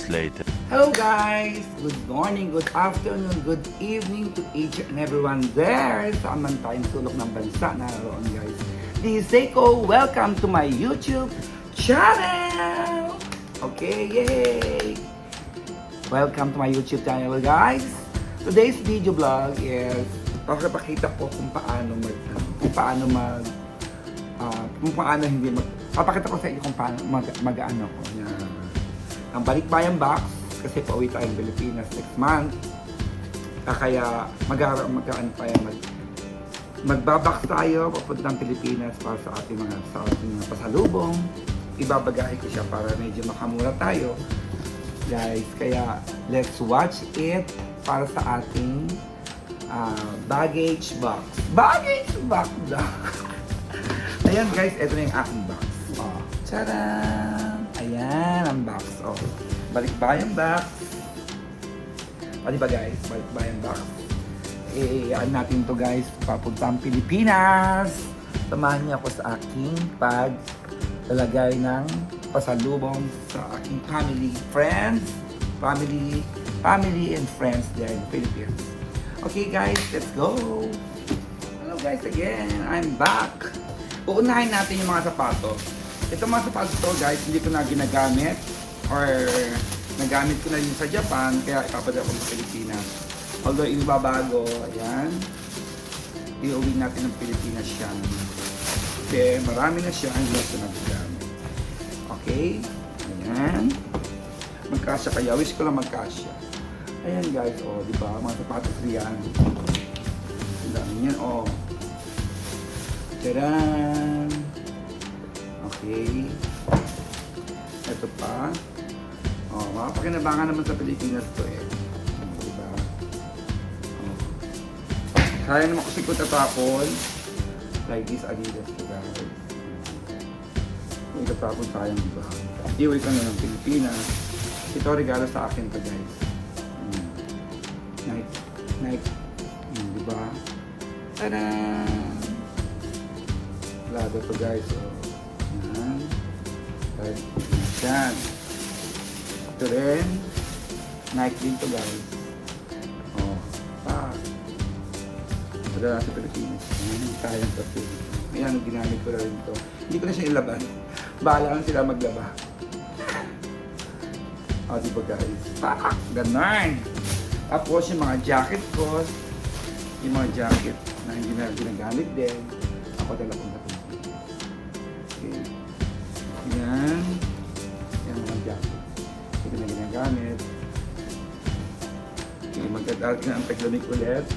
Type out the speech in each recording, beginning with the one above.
later. Hello guys! Good morning, good afternoon, good evening to each and everyone there sa man tayong sulok ng bansa na naroon guys. This is Seiko. Welcome to my YouTube channel! Okay, yay! Welcome to my YouTube channel guys. Today's video vlog is papakita ko kung paano papakita ko sa inyo kung paano mag-ano ko ang balikbayan box kasi pauwi tayong Pilipinas next month. Kaya magbabox tayo papuntang Pilipinas para sa ating mga pasalubong. Ibabagahe ko siya para medyo makamura tayo. Guys, kaya let's watch it para sa ating baggage box. Baggage box daw. Ayan guys, ito na yung aking box. Oh, tcharam! Ayan ang box. Oh, balikbayan box. Pali ba guys? Balikbayan box. Ano natin to guys, papuntang Pilipinas. Samahan niyo ako sa aking paglalagay ng pasalubong sa aking family and friends there in the Philippines. Okay guys, let's go! Hello guys again, I'm back. Uunahin natin yung mga sapatos. Itong mga sapatos to guys, hindi ko na ginagamit or nagamit ko na rin sa Japan, kaya ipapadala ko sa Pilipinas. Although ibabago, ayan, iuwi natin ng Pilipinas siya. Kasi marami na siya, hindi na nagagamit. Okay, ayan. Magkasya kaya, wish ko lang magkasya. Ayan guys, oh, di ba? Mga sapatos riyan. Ang dami yan, oh. Tadaan! Okay. Ito pa. Oh, mapakinabangan naman sa Pilipinas to eh. Diba? Oh. Kaya naman kasi ko tatapon. Like this Adidas to guys. Kung itatapon sayang diba? Iuwi ko na ng Pilipinas. Ito regalo sa akin to guys. Nike. Diba? Tadaan! Lado to guys. Oh. Yan. Ito rin. Nike din to guys. Oh. Ito na sa Pilipinas. Sayang kasi. Ayan, ginamit ko na rin to. Hindi ko na siya ilaban. Bahala lang sila maglaba. O, diba guys? Ganon. Tapos yung mga jacket ko. Yung mga jacket na hindi na ginagamit din. Ako dala kong natin. Okay. Yan. Yan mga jacket. Hindi na ginagamit. Okay, magdadalt na ang taglamig ulit.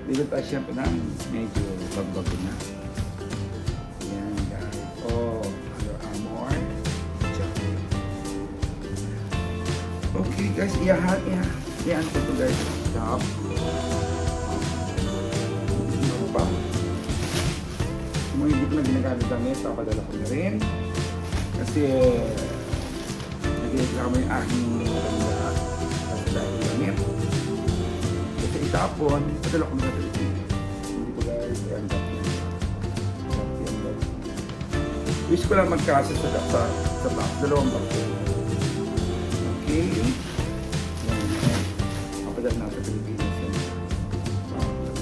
Dito tayo siyempre na medyo bagbago na. Yan guys. Oh, Under Armour. Jacket. Okay guys, iyahan ko to guys. Stop. Pa. Kung hindi ko na ginagamit damit, papadala ko na rin. Kasi nag-reklamo yung aking maganda kasi dahil damit. Kasi itapon, padala ko na sa Pilipinas. Hindi ko guys, ayan dati. Wish ko lang magkasa sa box, dalawang box. Okay. Papadala na sa Pilipinas.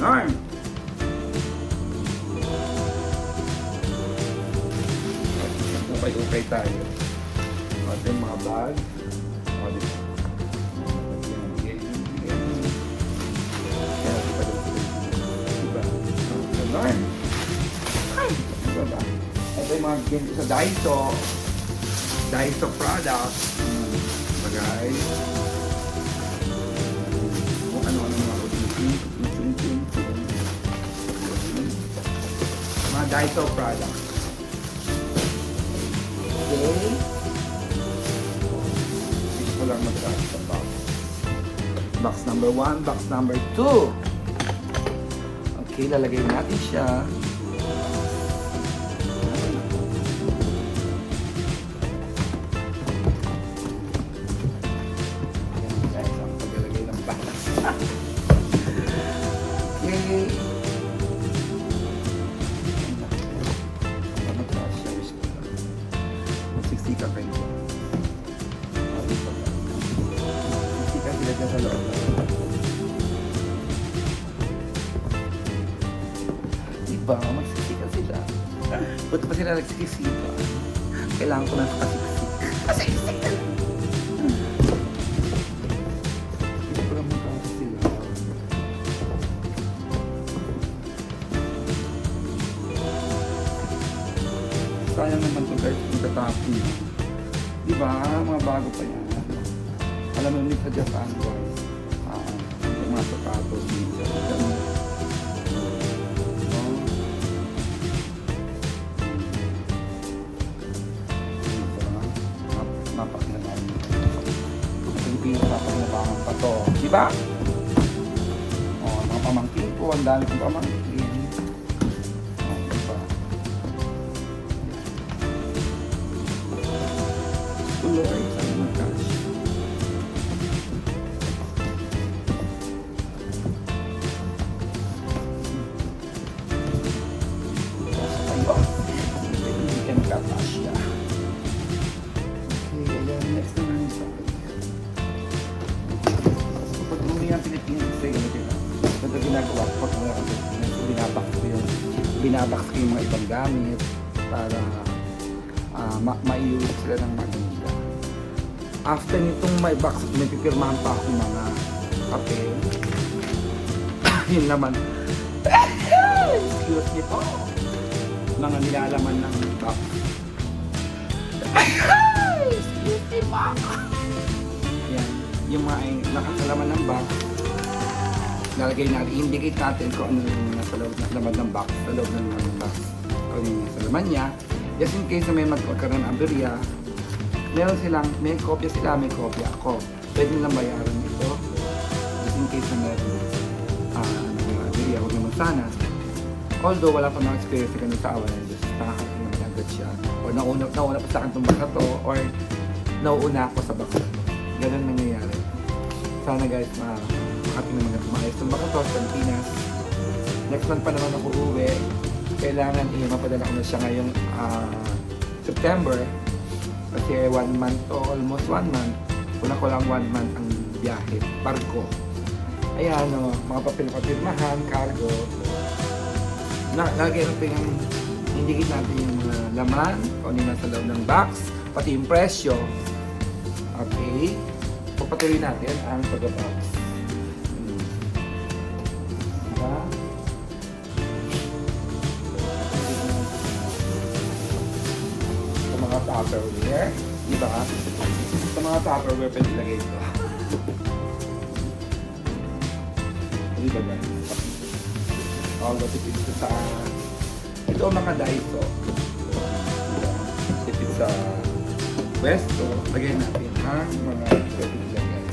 Nine! Okay tayo. Ito yung mga bag. Ito yung mga game sa Daiso products. Bagay. Kung ano-ano mga mga Daiso products. Okay. Gusto ko lang mag-start sa box. Box number 1, box number 2. Okay, lalagay natin siya. Ayan guys, ang paglalagay ng box. Okay. Magkasya, wish ko lang. Magsiksika kayo. Diba? Magsisika sila. Buti pa sila nagsisika. Kailangan ko na kasiksik. Kasiksik na lang. Hindi ko lang magkakasik sila. Sayang naman kung guys kung tatapin. Diba? Mga bago pa yan. Alam mo sa Japan guys. Yung mga sapatos dito. Mapakinabangan. Mapakinabangan pa to. Diba? Mga pamangkin ko. Ang dami kong pamangkin. Diba? Tuloy. Sana mag-cash. Hindi ka magka-cash ya. Next naman sa akin. Pag umuwi ang Pilipinas, kasi ganito yun. Ito ginagawa ko pag umuwi ang Pilipinas, binabox ko yung mga ibang gamit para maiulit sila ng maganda. After nitong may box, may pipirmahan pa ako mga papel. Yun naman. Excuse me po. Mga nilalaman ng box. Yan, yung mga nakasalaman ng box, lalagay natin, indicate natin kung ano yung nasa loob naman ng box, sa loob ng box, kung yung nasa laman niya. Just in case na may magkakaroon ng aberya, meron silang, may kopya sila, may kopya ako. Pwede nilang bayaran ito, just in case na meron aberya, huwag naman sana. Although wala pa mga experience na ganun sa awan, just nakakaroon naman agad siya. O nauna pa sa akin itong box na to, or nauuna ako sa box na to. Ganun nangyayari. Sana guys, makating naman na tumayos itong box na to sa Pilipinas. Next month pa naman ako uwi. Kailangan mapadala ko na siya ngayong September. Kasi 1 month to almost 1 month. Kulang ko lang 1 month ang biyahe. Barko. Ayan, mga papirmahan, cargo. Lagay natin yung indicate natin yung mga laman, kung ano yung nasa loob ng box, pati yung presyo. Okay? Papatuloy natin ang pag-box. Diba? Sa mga Tupperware. Diba? Sa mga Tupperware, pwede lagay ito. Diba guys? Although tipid sa ito ang mga Daiso. Tipid sa Westo, lagay natin ang mga pwede lagay.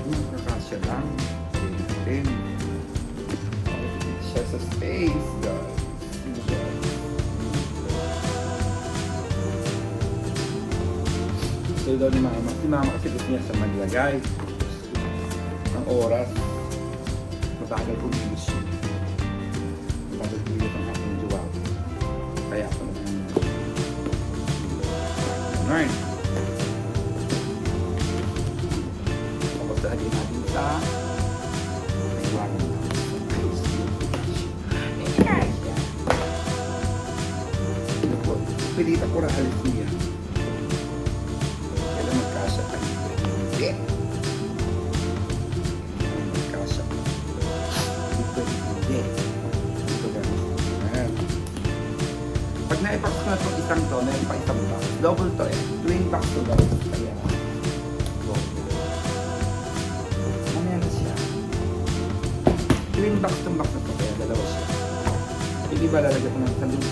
Yung kakasya lang. Lagay natin. Tipid siya sa space, guys. So daw ni Mama. Si Mama kasi gusto niya sa maglagay. Ang oras. Mabagal kong ilis yun. Mabagal kong ilis ang aking jowa. Kaya ako naman. Alright. Tapos lagi natin sa naiwanan na. Pilita ko rahalis niya. Kailan magkasya tayo. Hindi. Pag na-box ko na itong isang to, meron pa isang box. Double to eh. Twin box to double. Kaya, go. Mamaya na siya. Twin box itong box na to, kaya dalawa siya. Hindi ba lalagyan ko ng salud?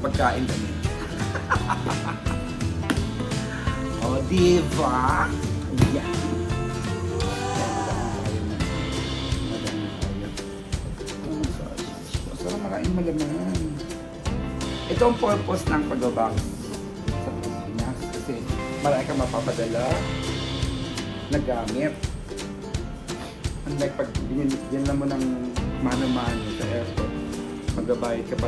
Pagkain kami. O, diba? Yan. Masarap makain malaman. Ito ang purpose ng pag-box sa Pilipinas. Kasi marami kang mapapadala na gamit. unlike pag binila mo ng mano-mano sa airport, magbabayad ka pa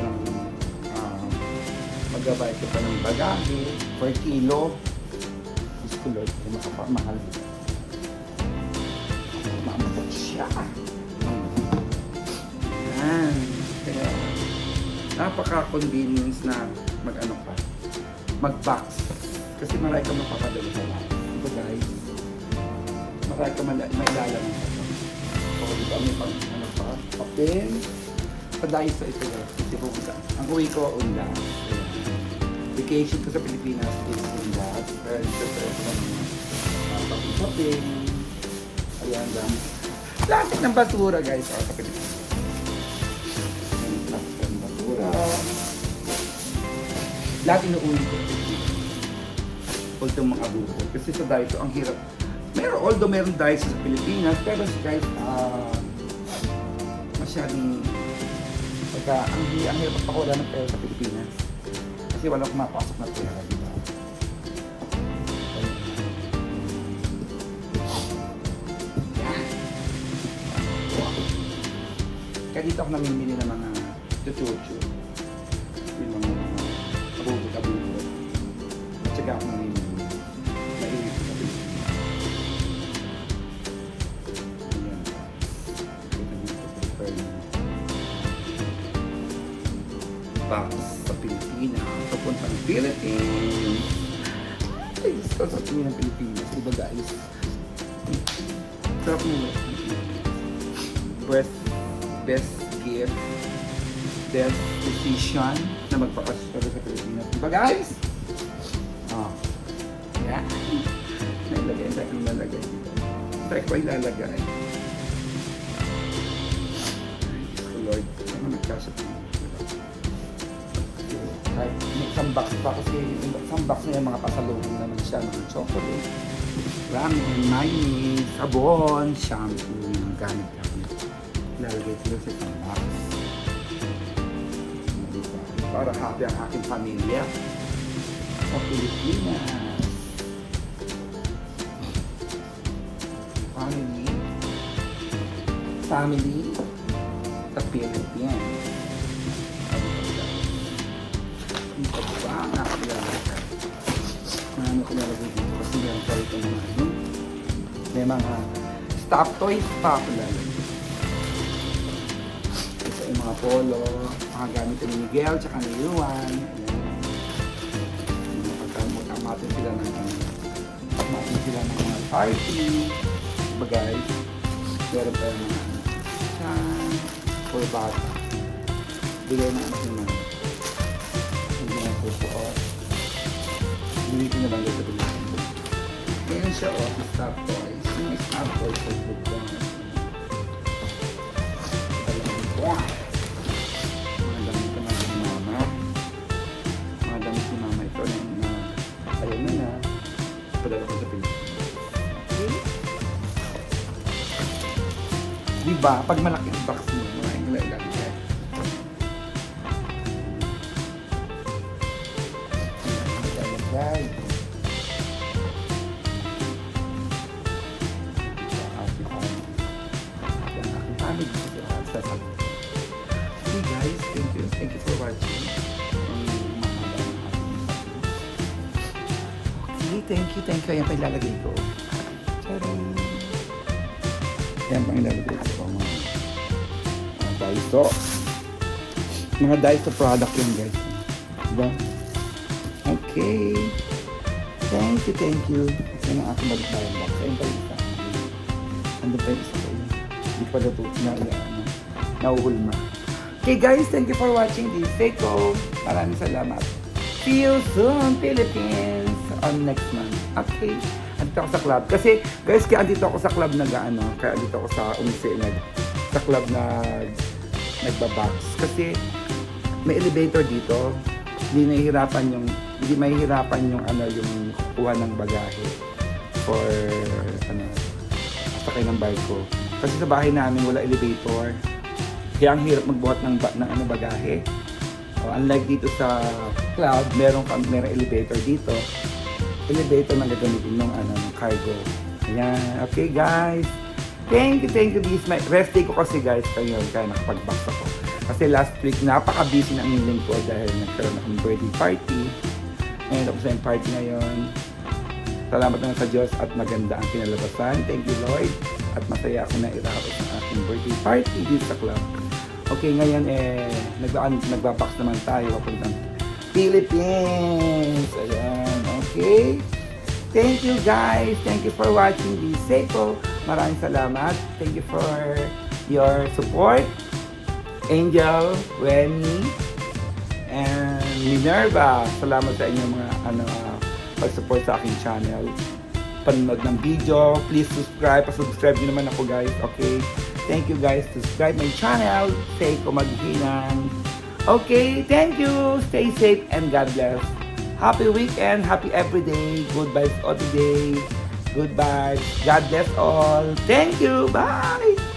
ng bagahe per kilo. Diyos ko Lord, kung makapamahal. Maamot siya. Yan. Kaya, napaka-convenience na mag-ano ka, mag-box. Kasi marami ka mapapadala sa lahat. Diba guys? Marami ka may lalaman ka. So, diba may pang, ano pa, papel. Sa Daiso ito guys. Kasi pumunta. Ang uwi ko, Undas. Vacation ko sa Pilipinas is Undas. Kaya ito sa ito ng papel. Ayan, dami. Plastic ng basura guys. Sa Pilipinas. Plastic ng basura. Lahat inuuli ko. Although mga buko. Kasi sa Daiso, ang hirap. Although meron Daiso sa Pilipinas, pero guys, masyadong ang hirap magpakula ng pera sa Pilipinas. Kasi walang kumapasok na pera, di ba? Yan. Kaya dito ako namimili ng mga chuchuchu. Yung mga abubot-abubot. At saka ako namimili. Nailit sa Pilipinas. Ayan. Kita niyo ito. Prepare niyo. Box sa Pilipinas. Papunta ng Philippines. Ay, gusto sa tingin ng Pilipinas. Diba guys? Sarap mo. Best gift. Best decision na magpapasok sa Pilipinas. Diba guys? Oh. Yan. Nailagay. Saan ko nalagay dito? Saan ko ilalagay? Ay, Diyos ko Lord. Ano nagkasap mo? Kahit may isang box pa kasi isang box na yung mga pasalubong naman siya, mga chocolate, ramen, mayonnaise, sabon, shampoo, yung gamit namin. Lalagay sila sa isang box. Para happy ang aking pamilya sa Pilipinas. Family sa Pilipinas. Dito ba ang nakapilalagay? Ano ko nalagay dito? Kasi meron pa ito mga ano. May mga stop toys pa ako lalagay. Ito yung mga polo, mga gamit ni Miguel, tsaka ni Yuan. Pagkamatin sila ng mga party. Diba guys? Meron pa yung mga for bata. Bigay na anak naman. Hindi ko na lang dito bilhin. Ngayon siya stop toys. Yung stop toys sa food ko. Mga damit ko na si mama. Mga damit si mama ito na ayaw na. Padala ko sa Pilipinas. Okay? Diba? Pag malaki ang box mo, maraming lalagay. Right. Okay guys, thank you for watching. Okay, thank you. Ayan pa ilalagay ko. Charing! Ayan pa ilalagay ko. Mga Daiso. Mga Daiso product yun guys. Diba? Okay. Thank you. Yan ang aking balik-bayan box. Ayun pa yung isa. Ano pa yung isa ko yun? Hindi pa dato nauhulma. Okay guys, thank you for watching this Seiko. Maraming salamat. See you soon, Philippines! On next month. Okay. Andito ako sa club. Kasi, guys, kaya andito ako sa club kaya andito ako sa sa club na nagbabox. Kasi, may elevator dito. Hindi mahihirapan yung kuha ng bagahe for sakay ng barko. Kasi sa bahay namin wala elevator. Kaya ang hirap magbuhat ng bagahe. Unlike dito sa cloud, merong elevator dito. Elevator na gagamitin ng cargo. Ayan. Okay guys. Thank you, this my rest day ko kasi guys, kaya nakapag-box ako. Kasi last week, napaka-busy ng aming lingkod dahil nagkaroon akong birthday party. And ako sa yung party ngayon. Salamat naman sa Diyos at maganda ang kinalabasan. Thank you, Lord. At masaya ako na irapos ang aking birthday party dito sa club. Okay, ngayon nagbabox naman tayo papuntang Philippines. Ayan, okay. Thank you guys. Thank you for watching this Seiko. Maraming salamat. Thank you for your support. Angel, Wenny, and Minerva. Salamat sa inyong mga pag-support sa aking channel. Panonood ng video. Please subscribe. Pa-subscribe nyo naman ako guys. Okay? Thank you guys. Subscribe my channel. Seiko Maghinang. Okay, thank you. Stay safe and God bless. Happy weekend. Happy everyday. Good vibes all the day. Good vibes. God bless all. Thank you. Bye.